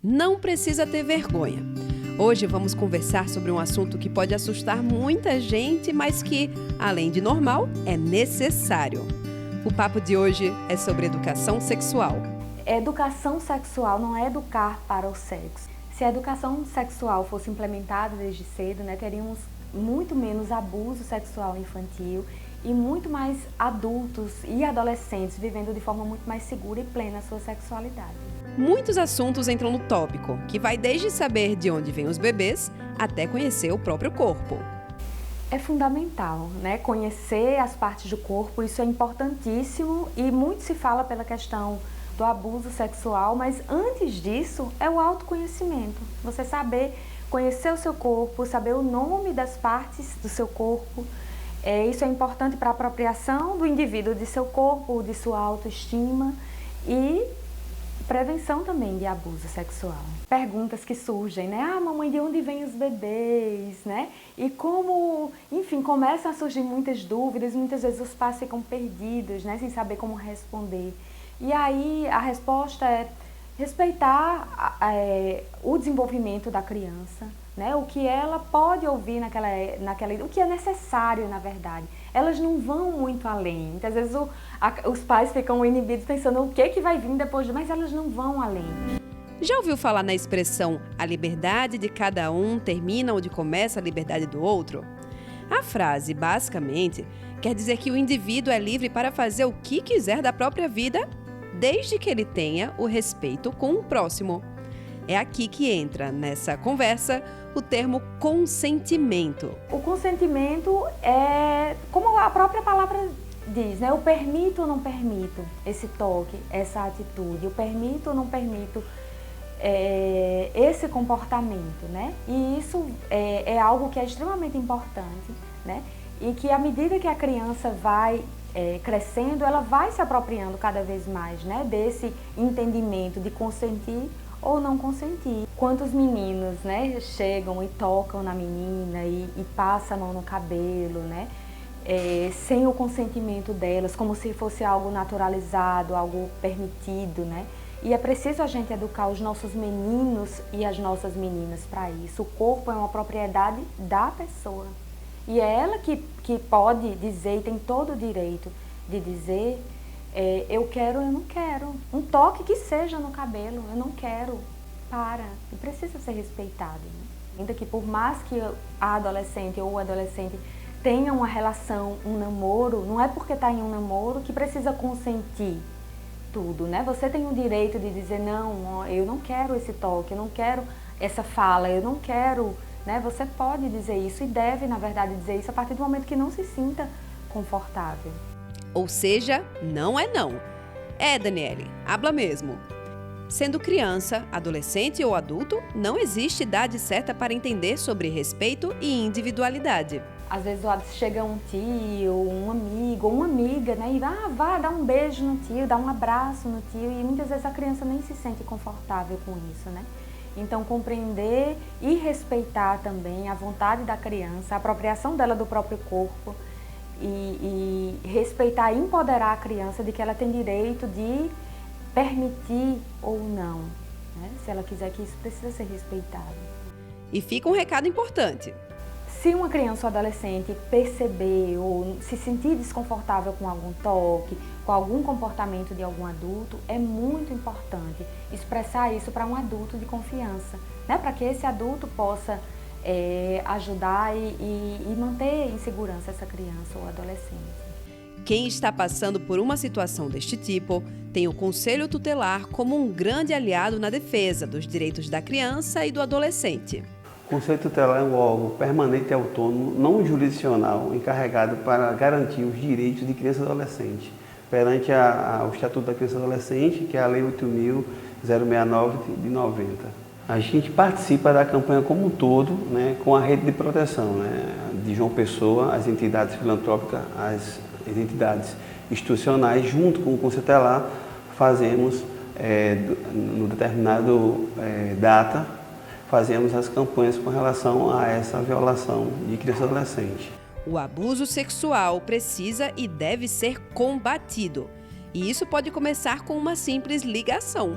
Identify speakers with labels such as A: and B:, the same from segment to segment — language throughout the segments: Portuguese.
A: Não precisa ter vergonha. Hoje vamos conversar sobre um assunto que pode assustar muita gente, mas que, além de normal, é necessário. O papo de hoje é sobre educação sexual.
B: Educação sexual não é educar para o sexo. Se a educação sexual fosse implementada desde cedo, teríamos muito menos abuso sexual infantil e muito mais adultos e adolescentes vivendo de forma muito mais segura e plena a sua sexualidade.
A: Muitos assuntos entram no tópico, que vai desde saber de onde vêm os bebês até conhecer o próprio corpo.
B: É fundamental, conhecer as partes do corpo, isso é importantíssimo e muito se fala pela questão do abuso sexual, mas antes disso é o autoconhecimento. Você saber conhecer o seu corpo, saber o nome das partes do seu corpo, isso é importante para a apropriação do indivíduo de seu corpo, de sua autoestima e prevenção também de abuso sexual. Perguntas que surgem, mamãe, de onde vêm os bebês, E como, enfim, começam a surgir muitas dúvidas, muitas vezes os pais ficam perdidos, sem saber como responder. E aí a resposta é respeitar o desenvolvimento da criança, o que ela pode ouvir o que é necessário, na verdade. Elas não vão muito além. Muitas vezes os pais ficam inibidos pensando o que vai vir depois, mas elas não vão além.
A: Já ouviu falar na expressão a liberdade de cada um termina onde começa a liberdade do outro? A frase, basicamente, quer dizer que o indivíduo é livre para fazer o que quiser da própria vida, desde que ele tenha o respeito com o próximo. É aqui que entra, nessa conversa, o termo consentimento.
B: O consentimento é, como a própria palavra diz, eu permito ou não permito esse toque, essa atitude, eu permito ou não permito esse comportamento, E isso é algo que é extremamente importante, E que à medida que a criança vai crescendo, ela vai se apropriando cada vez mais, desse entendimento de consentir ou não consentir. Quantos meninos, chegam e tocam na menina e passam a mão no cabelo, sem o consentimento delas, como se fosse algo naturalizado, algo permitido, E é preciso a gente educar os nossos meninos e as nossas meninas para isso. O corpo é uma propriedade da pessoa. E é ela que pode dizer, e tem todo o direito de dizer, eu quero, eu não quero. Um toque que seja no cabelo, eu não quero. Para. E precisa ser respeitado. Ainda que por mais que a adolescente ou o adolescente tenha uma relação, um namoro, não é porque está em um namoro que precisa consentir tudo, Você tem o direito de dizer, não, eu não quero esse toque, eu não quero essa fala, eu não quero, Você pode dizer isso e deve, na verdade, dizer isso a partir do momento que não se sinta confortável.
A: Ou seja, não é não. Daniele, habla mesmo. Sendo criança, adolescente ou adulto, não existe idade certa para entender sobre respeito e individualidade.
B: Às vezes chega um tio, um amigo ou uma amiga, e vá dar um beijo no tio, dar um abraço no tio, e muitas vezes a criança nem se sente confortável com isso, Então, compreender e respeitar também a vontade da criança, a apropriação dela do próprio corpo e respeitar e empoderar a criança de que ela tem direito de permitir ou não, Se ela quiser, que isso precisa ser respeitado.
A: E fica um recado importante.
B: Se uma criança ou adolescente perceber ou se sentir desconfortável com algum toque, com algum comportamento de algum adulto, é muito importante expressar isso para um adulto de confiança, Para que esse adulto possa ajudar e manter em segurança essa criança ou adolescente.
A: Quem está passando por uma situação deste tipo tem o Conselho Tutelar como um grande aliado na defesa dos direitos da criança e do adolescente.
C: O Conselho Tutelar é um órgão permanente e autônomo, não jurisdicional, encarregado para garantir os direitos de criança e adolescente, perante o Estatuto da Criança e Adolescente, que é a Lei 8.069 de 90. A gente participa da campanha como um todo, com a rede de proteção, de João Pessoa, as entidades filantrópicas, as entidades institucionais, junto com o Conselho Tutelar, fazemos, no determinado data, fazemos as campanhas com relação a essa violação de criança e adolescente.
A: O abuso sexual precisa e deve ser combatido. E isso pode começar com uma simples ligação.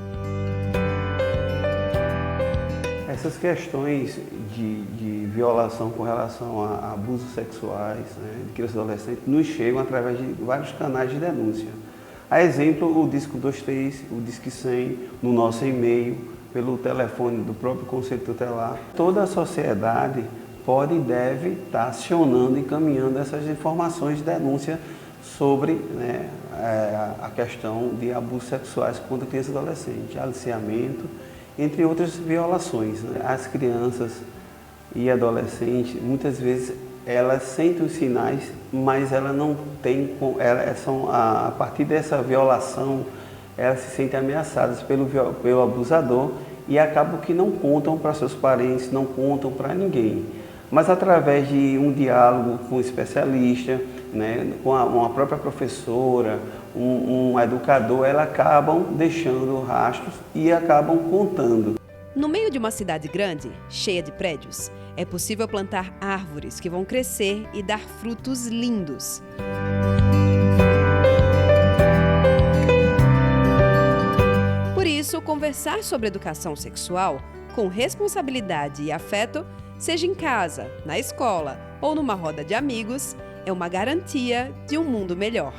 C: Essas questões de violação com relação a abusos sexuais, né, de crianças e adolescentes nos chegam através de vários canais de denúncia. A exemplo, o Disco 123, o Disque 100, no nosso e-mail, pelo telefone do próprio Conselho Tutelar. Toda a sociedade pode e deve estar acionando e encaminhando essas informações de denúncia sobre, né, a questão de abusos sexuais contra crianças e adolescentes, aliciamento, entre outras violações, né? As crianças e adolescentes, muitas vezes, elas sentem os sinais, mas elas não têm, a partir dessa violação, elas se sentem ameaçadas pelo abusador e acabam que não contam para seus parentes, não contam para ninguém. Mas através de um diálogo com um especialista, né, com uma própria professora, um educador, elas acabam deixando rastros e acabam contando.
A: No meio de uma cidade grande, cheia de prédios, é possível plantar árvores que vão crescer e dar frutos lindos. Por isso, conversar sobre educação sexual com responsabilidade e afeto, seja em casa, na escola ou numa roda de amigos, é uma garantia de um mundo melhor.